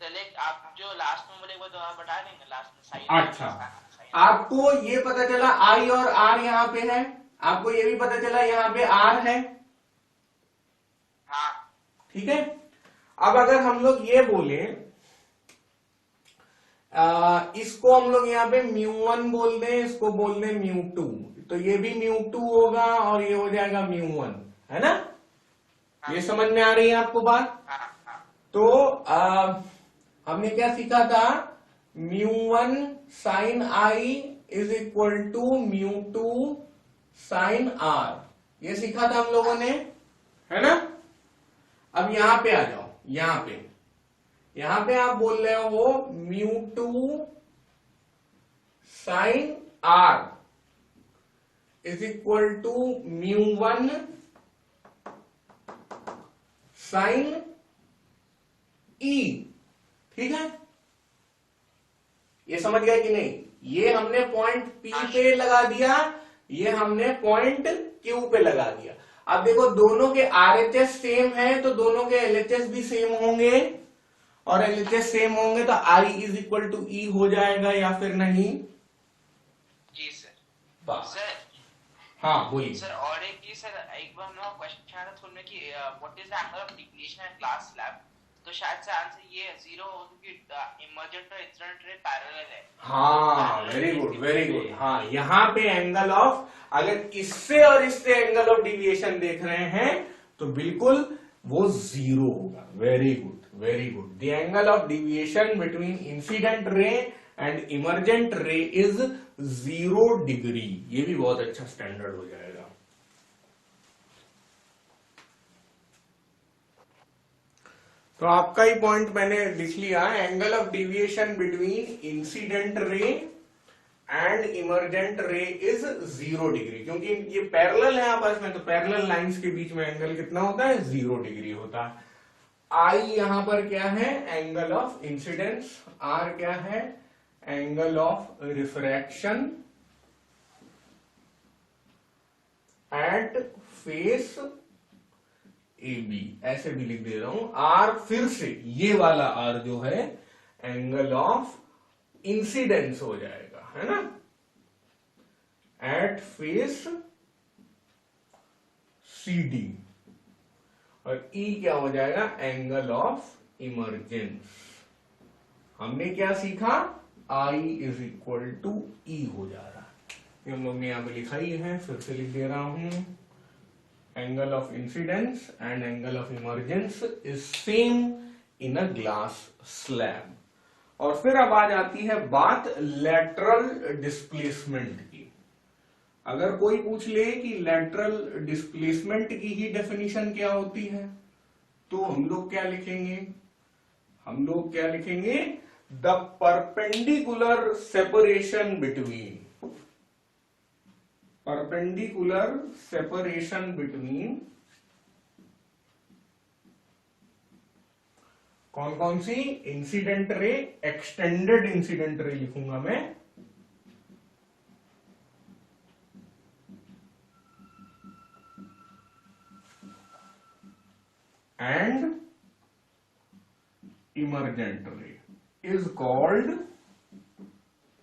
चले आप जो लास्ट में बोले वो दोबारा बता देंगे लास्ट में साइन। अच्छा, आपको ये पता चला आई और आर यहाँ पे है, आपको ये भी पता चला यहाँ पे आर है। हाँ ठीक है, अब अगर हम लोग ये बोले, इसको हम लोग यहाँ पे म्यू वन बोल दें, इसको बोल दें म्यू टू, तो ये भी म्यू टू होगा और ये हो जाएगा म्यू वन, है ना? ये समझ में आ रही है आपको बात? हाँ हाँ। तो हमने क्या सीखा था? Mu one sine I is equal to mu two sine R, ये सीखा था हम लोगों ने, है ना? अब यहां पे आ जाओ, यहां पे आप बोल रहे हो mu two sine R is equal to mu one sine E. ठीक है, ये समझ गया कि नहीं? ये हमने पॉइंट पी पे लगा दिया, ये हमने पॉइंट क्यू पे लगा दिया। अब देखो, दोनों के आरएचएस सेम है तो दोनों के एलएचएस भी सेम होंगे, और एलएचएस सेम होंगे तो आई इज इक्वल टू ई हो जाएगा, या फिर नहीं? जी सर। बस। सर हाँ बोलिए सर, और एक चीज सर, एक बार मेरा क्वेश्चन आया था स्कूल में कि what is the angle of deflection in glass slab, तो शायद से आंसर ये जीरो हो क्योंकि इमर्जेंट और इंसिडेंट रे पैरेलल है। हाँ, वेरी गुड वेरी गुड। हाँ, यहाँ पे एंगल ऑफ, अगर इससे और इससे एंगल ऑफ डिविएशन देख रहे हैं तो बिल्कुल वो जीरो होगा। Very good very good. The angle of deviation between incident ray and emergent रे इज 0 डिग्री। ये भी बहुत अच्छा स्टैंडर्ड हो जाएगा। तो आपका ही पॉइंट मैंने लिख लिया, angle of deviation between incident ray and emergent रे इज 0 डिग्री, क्योंकि ये पैरेलल है आपस में, तो पैरेलल लाइंस के बीच में एंगल कितना होता है? 0 डिग्री होता है। आई यहां पर क्या है? Angle of incidence. आर क्या है? Angle of refraction at face A B, ऐसे भी लिख दे रहा हूं। आर फिर से ये वाला आर जो है एंगल ऑफ इंसिडेंस हो जाएगा, है ना, एट फेस सी डी, और ई क्या हो जाएगा? Angle of emergence. हमने क्या सीखा? आई इज इक्वल टू ई हो जा रहा है, ये हम लोग ने यहां पे लिखा ही है, फिर से लिख दे रहा हूं। Angle of incidence and angle of emergence is same in a glass slab. और फिर अब आ जाती है बात लेटरल डिस्प्लेसमेंट की। अगर कोई पूछ ले कि लेटरल डिस्प्लेसमेंट की ही डेफिनेशन क्या होती है, तो हम लोग क्या लिखेंगे? हम लोग क्या लिखेंगे? The perpendicular separation between, perpendicular separation between कौन कौन सी? Incident ray, extended incident ray लिखूंगा मैं, and emergent ray is called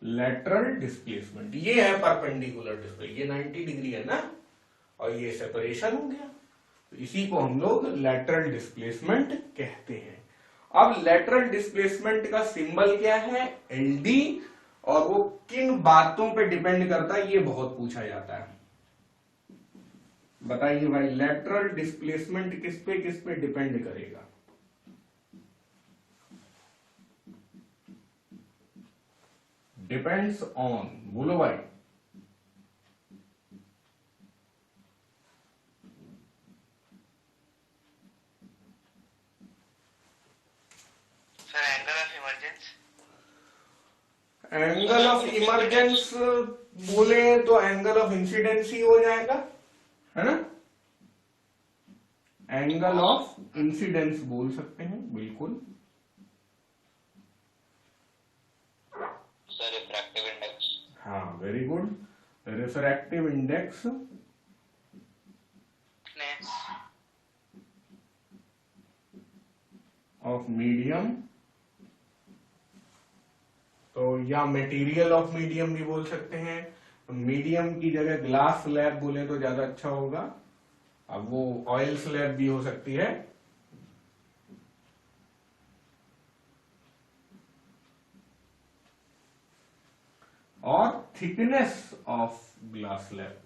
lateral displacement. ये है परपेंडिकुलर डिस्प्ले, ये 90 डिग्री है ना, और ये सेपरेशन हो गया, तो इसी को हम लोग लेटरल डिस्प्लेसमेंट कहते हैं। अब लेटरल डिस्प्लेसमेंट का सिंबल क्या है, एलडी, और वो किन बातों पे डिपेंड करता है ये बहुत पूछा जाता है। बताइए भाई, लेटरल डिस्प्लेसमेंट किस पे डिपेंड करेगा? डिपेंड्स ऑन, बोलो भाई। Sir angle of emergence. Angle of emergence बोले तो एंगल ऑफ इंसिडेंस ही हो जाएगा, है ना। एंगल ऑफ इंसिडेंस बोल सकते हैं, बिल्कुल। Sir refractive index. हाँ, very good. Refractive index of medium, तो या मटेरियल ऑफ मीडियम भी बोल सकते हैं। मीडियम की जगह ग्लास स्लैब बोले तो ज्यादा अच्छा होगा। अब वो ऑयल स्लैब भी हो सकती है। और thickness of glass slab,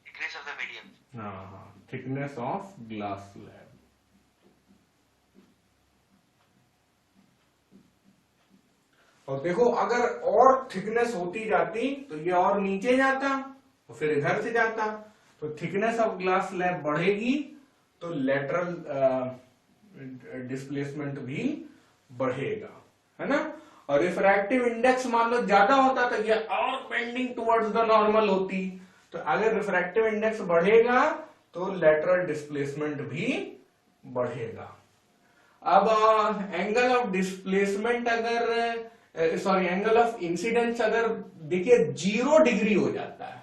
thickness of the medium. हाँ, थिकनेस ऑफ ग्लास स्लैब। और देखो, अगर और थिकनेस होती जाती तो ये और नीचे जाता और फिर इधर से जाता, तो थिकनेस ऑफ ग्लास स्लैब बढ़ेगी तो लेटरल डिस्प्लेसमेंट भी बढ़ेगा, है ना। और रिफ्रैक्टिव इंडेक्स मान लो ज्यादा होता तो ये और बेंडिंग टुवर्ड्स द नॉर्मल होती, तो अगर रिफ्रैक्टिव इंडेक्स बढ़ेगा तो लेटरल डिस्प्लेसमेंट भी बढ़ेगा। अब एंगल ऑफ डिस्प्लेसमेंट अगर एंगल ऑफ इंसिडेंस अगर देखिए 0 डिग्री हो जाता है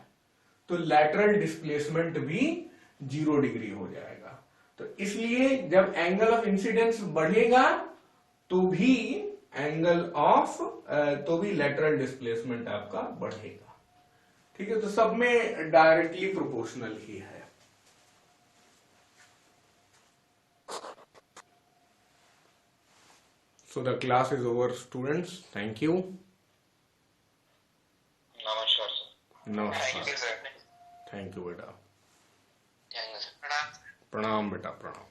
तो लेटरल डिस्प्लेसमेंट भी 0 डिग्री हो जाएगा। तो इसलिए जब एंगल ऑफ इंसिडेंस बढ़ेगा तो भी लेटरल डिस्प्लेसमेंट आपका बढ़ेगा। ठीक है, तो सब में डायरेक्टली प्रोपोर्शनल ही है। So the class is over, students. Thank you. नमस्कार सर। नमस्कार। Thank you sir. Thank you बेटा। Thank you sir. प्रणाम। प्रणाम बेटा, प्रणाम।